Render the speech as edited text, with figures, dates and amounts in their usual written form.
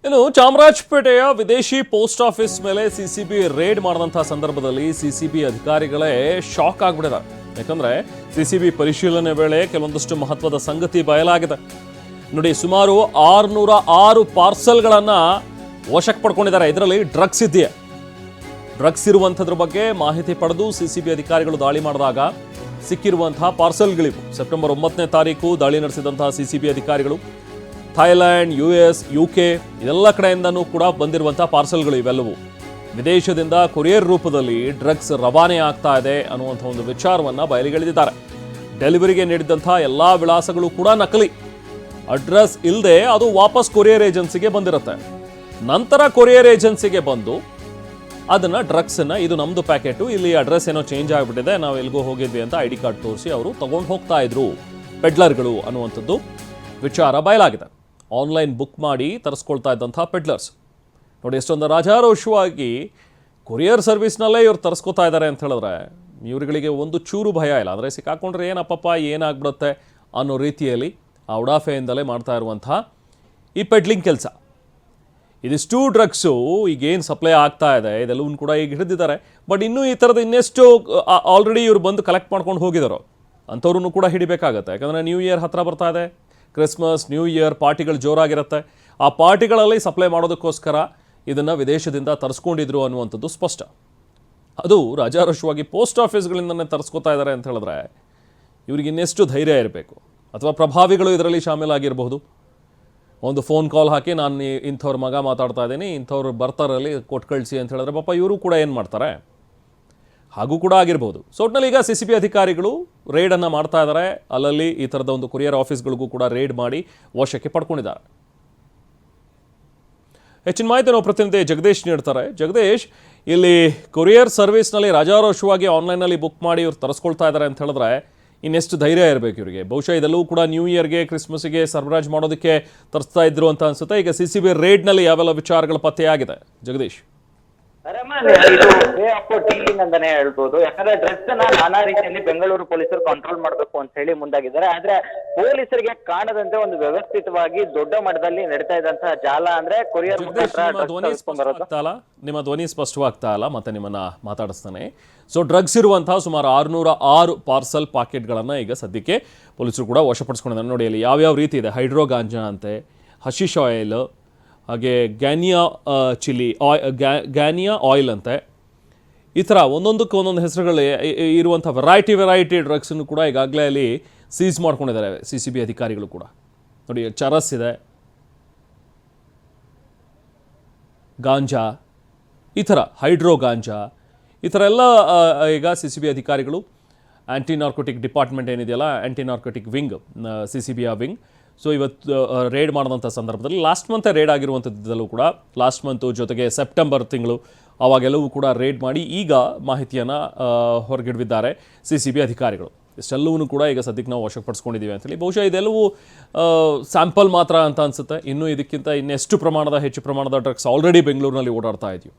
ಇನ್ನು ಚಾಮರಾಜಪೇಟೆಯ ವಿದೇಶಿ post office ಮೇಲೆ ಸಿಸಿಬಿ ರೇಡ್ ಮಾಡಿದಂತಹ ಸಂದರ್ಭದಲ್ಲಿ ಸಿಸಿಬಿ ಅಧಿಕಾರಿಗಳೇ ಶಾಕ್ ಆಗ್ಬಿಟ್ಟಿದ್ದಾರೆ. ಯಾಕಂದ್ರೆ ಸಿಸಿಬಿ ಪರಿಶೀಲನೆ ವೇಳೆ ಕೆಲವೊಂದಷ್ಟು ಮಹತ್ವದ ಸಂಗತಿ ಬಯಲಾಗಿದೆ. ನೋಡಿ, ಸುಮಾರು 606 ಪಾರ್ಸಲ್ಗಳನ್ನ ವಶಕ್ಕೆ ಪಡ್ಕೊಂಡಿದ್ದಾರೆ. ಇದರಲ್ಲಿ ಡ್ರಗ್ಸ್ ಇದೆಯಾ, ಡ್ರಗ್ಸ್ ಇರುವಂಥದ್ರ ಬಗ್ಗೆ ಮಾಹಿತಿ ಪಡೆದು ಸಿಸಿಬಿ ಅಧಿಕಾರಿಗಳು ದಾಳಿ ಮಾಡಿದಾಗ ಸಿಕ್ಕಿರುವಂತಹ ಪಾರ್ಸಲ್ಗಳಿವು. ಸೆಪ್ಟೆಂಬರ್ 9ನೇ ತಾರೀಕು ದಾಳಿ ನಡೆಸಿದಂತಹ ಸಿಸಿಬಿ ಅಧಿಕಾರಿಗಳು ಥೈಲ್ಯಾಂಡ್, US, UK ಇದೆಲ್ಲ ಕಡೆಯಿಂದನೂ ಕೂಡ ಬಂದಿರುವಂತಹ ಪಾರ್ಸಲ್ಗಳು ಇವೆಲ್ಲವು. ವಿದೇಶದಿಂದ ಕೊರಿಯರ್ ರೂಪದಲ್ಲಿ ಡ್ರಗ್ಸ್ ರವಾನೆ ಆಗ್ತಾ ಇದೆ ಅನ್ನುವಂಥ ಒಂದು ವಿಚಾರವನ್ನು ಬಯಲಿಗೆಳೆದಿದ್ದಾರೆ. ಡೆಲಿವರಿಗೆ ನೀಡಿದಂತಹ ಎಲ್ಲ ವಿಳಾಸಗಳು ಕೂಡ ನಕಲಿ, ಅಡ್ರೆಸ್ ಇಲ್ಲದೆ ಅದು ವಾಪಸ್ ಕೊರಿಯರ್ ಏಜೆನ್ಸಿಗೆ ಬಂದಿರುತ್ತೆ. ನಂತರ ಕೊರಿಯರ್ ಏಜೆನ್ಸಿಗೆ ಬಂದು ಅದನ್ನು ಡ್ರಗ್ಸನ್ನು, ಇದು ನಮ್ಮದು ಪ್ಯಾಕೆಟು, ಇಲ್ಲಿ ಅಡ್ರೆಸ್ ಏನೋ ಚೇಂಜ್ ಆಗಿಬಿಟ್ಟಿದೆ, ನಾವು ಎಲ್ಲಿಗೋ ಹೋಗಿದ್ವಿ ಅಂತ ID ಕಾರ್ಡ್ ತೋರಿಸಿ ಅವರು ತಗೊಂಡು ಹೋಗ್ತಾ ಇದ್ರು ಪೆಡ್ಲರ್ಗಳು ಅನ್ನುವಂಥದ್ದು ವಿಚಾರ ಬಯಲಾಗಿದೆ. ಆನ್ಲೈನ್ ಬುಕ್ ಮಾಡಿ ತರಿಸ್ಕೊಳ್ತಾ ಇದ್ದಂಥ ಪೆಡ್ಲರ್ಸ್ ನೋಡಿ, ಎಷ್ಟೊಂದು ರಾಜಾರೋಷವಾಗಿ ಕೊರಿಯರ್ ಸರ್ವಿಸ್ನಲ್ಲೇ ಇವ್ರು ತರಿಸ್ಕೊತಾ ಇದ್ದಾರೆ ಅಂತ ಹೇಳಿದ್ರೆ ಇವ್ರುಗಳಿಗೆ ಒಂದು ಚೂರು ಭಯ ಇಲ್ಲ. ಅಂದರೆ ಸಿಕ್ಕಾಕೊಂಡ್ರೆ ಏನಪ್ಪಪ್ಪ ಏನಾಗ್ಬಿಡುತ್ತೆ ಅನ್ನೋ ರೀತಿಯಲ್ಲಿ ಆ ಉಡಾಫೆಯಿಂದಲೇ ಮಾಡ್ತಾ ಇರುವಂಥ ಈ ಪೆಡ್ಲಿಂಗ್ ಕೆಲಸ. ಇದಿಷ್ಟು ಡ್ರಗ್ಸು ಈಗೇನು ಸಪ್ಲೈ ಆಗ್ತಾ ಇದೆ ಇದೆಲ್ಲವೂ ಕೂಡ ಈಗ ಹಿಡಿದಿದ್ದಾರೆ. ಬಟ್ ಇನ್ನೂ ಈ ಥರದ ಇನ್ನೆಷ್ಟು ಆಲ್ರೆಡಿ ಇವ್ರು ಬಂದು ಕಲೆಕ್ಟ್ ಮಾಡ್ಕೊಂಡು ಹೋಗಿದ್ದಾರೋ ಅಂಥವ್ರನ್ನು ಕೂಡ ಹಿಡಿಬೇಕಾಗತ್ತೆ. ಯಾಕಂದರೆ ನ್ಯೂ ಇಯರ್ ಹತ್ತಿರ ಬರ್ತಾ ಇದೆ, ಕ್ರಿಸ್ಮಸ್, ನ್ಯೂ ಇಯರ್ ಪಾರ್ಟಿಗಳು ಜೋರಾಗಿರುತ್ತೆ. ಆ ಪಾರ್ಟಿಗಳಲ್ಲಿ ಸಪ್ಲೈ ಮಾಡೋದಕ್ಕೋಸ್ಕರ ಇದನ್ನು ವಿದೇಶದಿಂದ ತರಿಸ್ಕೊಂಡಿದ್ರು ಅನ್ನುವಂಥದ್ದು ಸ್ಪಷ್ಟ. ಅದು ರಾಜಾರೋಷವಾಗಿ ಪೋಸ್ಟ್ ಆಫೀಸ್ಗಳಿಂದನೇ ತರಿಸ್ಕೊತಾ ಇದ್ದಾರೆ ಅಂತ ಹೇಳಿದ್ರೆ ಇವ್ರಿಗೆ ಇನ್ನೆಷ್ಟು ಧೈರ್ಯ ಇರಬೇಕು. ಅಥವಾ ಪ್ರಭಾವಿಗಳು ಇದರಲ್ಲಿ ಶಾಮೀಲಾಗಿರಬಹುದು. ಒಂದು ಫೋನ್ ಕಾಲ್ ಹಾಕಿ, ನಾನು ಇಂಥವ್ರ ಮಗ ಮಾತಾಡ್ತಾ ಇದ್ದೀನಿ, ಇಂಥವ್ರು ಬರ್ತಾರಲ್ಲಿ ಕೊಟ್ಟು ಕಳಿಸಿ ಅಂತ ಹೇಳಿದ್ರೆ ಪಾಪ ಇವರು ಕೂಡ ಏನು ಮಾಡ್ತಾರೆ, ಹಾಗೂ ಕೂಡ ಆಗಿರ್ಬೋದು. ಸೊ ಒಟ್ಟಿನಲ್ಲಿ ಈಗ ಸಿಸಿಬಿ ಅಧಿಕಾರಿಗಳು ರೇಡನ್ನು ಮಾಡ್ತಾ ಇದ್ದಾರೆ. ಅಲ್ಲಲ್ಲಿ ಈ ಥರದ ಒಂದು ಕೊರಿಯರ್ ಆಫೀಸ್ಗಳಿಗೂ ಕೂಡ ರೇಡ್ ಮಾಡಿ ವಶಕ್ಕೆ ಪಡ್ಕೊಂಡಿದ್ದಾರೆ. ಹೆಚ್ಚಿನ ಮಾಹಿತಿ ನಾವು ಪ್ರತಿನಿಧಿ ಜಗದೀಶ್ ನೀಡ್ತಾರೆ. ಜಗದೀಶ್, ಇಲ್ಲಿ ಕೊರಿಯರ್ ಸರ್ವಿಸ್ನಲ್ಲಿ ರಾಜಾರೋಷವಾಗಿ ಆನ್ಲೈನಲ್ಲಿ ಬುಕ್ ಮಾಡಿ ಇವ್ರು ತರಿಸ್ಕೊಳ್ತಾ ಇದ್ದಾರೆ ಅಂತ ಹೇಳಿದ್ರೆ ಇನ್ನೆಷ್ಟು ಧೈರ್ಯ ಇರಬೇಕು ಇವರಿಗೆ. ಬಹುಶಃ ಇದೆಲ್ಲವೂ ಕೂಡ ನ್ಯೂ ಇಯರ್ಗೆ, ಕ್ರಿಸ್ಮಸ್ಗೆ ಸರಬರಾಜು ಮಾಡೋದಕ್ಕೆ ತರಿಸ್ತಾ ಇದ್ರು ಅಂತ ಅನ್ಸುತ್ತೆ. ಈಗ ಸಿಸಿಬಿ ರೇಡ್ನಲ್ಲಿ ಯಾವೆಲ್ಲ ವಿಚಾರಗಳು ಪತ್ತೆಯಾಗಿದೆ ಜಗದೀಶ್? ಇದು ವೇ ಆಫ್ ಡೀಲಿಂಗ್ ಅಂತಾನೆ ಹೇಳ್ಬೋದು. ಯಾಕಂದ್ರೆ ಡ್ರಗ್ಸ್ ನಾನಾ ರೀತಿಯಲ್ಲಿ ಬೆಂಗಳೂರು ಪೊಲೀಸರು ಕಂಟ್ರೋಲ್ ಮಾಡಬೇಕು ಅಂತ ಹೇಳಿ ಮುಂದಾಗಿದ್ದಾರೆ. ಆದ್ರೆ ಪೊಲೀಸರಿಗೆ ಕಾಣದಂತೆ ಒಂದು ವ್ಯವಸ್ಥಿತವಾಗಿ ದೊಡ್ಡ ಮಟ್ಟದಲ್ಲಿ ನಡೀತಾ ಇದ್ದಂತಹ ಜಾಲ ಅಂದ್ರೆ ಕೊರಿಯರ್ ನಿಮ್ಮ ಧ್ವನಿ ಸ್ಪಷ್ಟವಾಗ್ತಾ ಇಲ್ಲ, ಮತ್ತೆ ನಿಮ್ಮನ್ನ ಮಾತಾಡಿಸ್ತಾನೆ. ಸೊ ಡ್ರಗ್ಸ್ ಇರುವಂತಹ ಸುಮಾರು 606 ಪಾರ್ಸಲ್ ಪಾಕೆಟ್ಗಳನ್ನು ಈಗ ಸದ್ಯಕ್ಕೆ ಪೊಲೀಸರು ಕೂಡ ವಶಪಡಿಸ್ಕೊಂಡಿದ್ದಾರೆ. ನೋಡಿ, ಅಲ್ಲಿ ಯಾವ್ಯಾವ ರೀತಿ ಇದೆ: ಹೈಡ್ರೋ ಗಾಂಜಾ ಅಂತೆ, ಹಶೀಶ್ ಆಯಿಲ್, ಹಾಗೆ ಗ್ಯಾನಿಯಾ ಚಿಲ್ಲಿ ಗ್ಯಾನಿಯಾ ಆಯಿಲ್ ಅಂತೆ. ಈ ಥರ ಒಂದೊಂದಕ್ಕೆ ಒಂದೊಂದು ಹೆಸರುಗಳು ಇರುವಂಥ ವೆರೈಟಿ ಡ್ರಗ್ಸನ್ನು ಕೂಡ ಈಗಾಗಲೇ ಅಲ್ಲಿ ಸೀಸ್ ಮಾಡ್ಕೊಂಡಿದ್ದಾರೆ ಸಿಸಿಬಿ ಅಧಿಕಾರಿಗಳು ಕೂಡ. ನೋಡಿ, ಚರಸ್ ಇದೆ, ಗಾಂಜಾ, ಈ ಥರ ಹೈಡ್ರೋ ಗಾಂಜಾ, ಈ ಥರ ಎಲ್ಲ ಈಗ ಸಿಸಿಬಿ ಅಧಿಕಾರಿಗಳು ಆ್ಯಂಟಿ ನಾರ್ಕೋಟಿಕ್ ಡಿಪಾರ್ಟ್ಮೆಂಟ್ ಏನಿದೆಯಲ್ಲ, ಆ್ಯಂಟಿ ನಾರ್ಕೋಟಿಕ್ ವಿಂಗ್, ಸಿಸಿಬಿಯ ವಿಂಗ್. ಸೊ ಇವತ್ತು ರೇಡ್ ಮಾಡಿದಂಥ ಸಂದರ್ಭದಲ್ಲಿ ಲಾಸ್ಟ್ ಮಂತೇ ರೇಡ್ ಆಗಿರುವಂಥದ್ದಲ್ಲೂ ಕೂಡ ಲಾಸ್ಟ್ ಮಂತು ಜೊತೆಗೆ ಸೆಪ್ಟೆಂಬರ್ ತಿಂಗಳು ಅವಾಗೆಲ್ಲವೂ ಕೂಡ ರೇಡ್ ಮಾಡಿ ಈಗ ಮಾಹಿತಿಯನ್ನು ಹೊರಗಿಡ್ದಿದ್ದಾರೆ ಸಿಸಿಬಿ ಅಧಿಕಾರಿಗಳು. ಇಷ್ಟೆಲ್ಲವೂ ಕೂಡ ಈಗ ಸದ್ಯಕ್ಕೆ ನಾವು ವಶಪಡಿಸ್ಕೊಂಡಿದ್ದೀವಿ ಅಂತೇಳಿ. ಬಹುಶಃ ಇದೆಲ್ಲವೂ ಸ್ಯಾಂಪಲ್ ಮಾತ್ರ ಅಂತ ಅನಿಸುತ್ತೆ. ಇನ್ನೂ ಇದಕ್ಕಿಂತ ಇನ್ನೆಷ್ಟು ಹೆಚ್ಚು ಪ್ರಮಾಣದ ಡ್ರಗ್ಸ್ ಆಲ್ರೆಡಿ ಬೆಂಗಳೂರಿನಲ್ಲಿ ಓಡಾಡ್ತಾ ಇದೆಯೋ.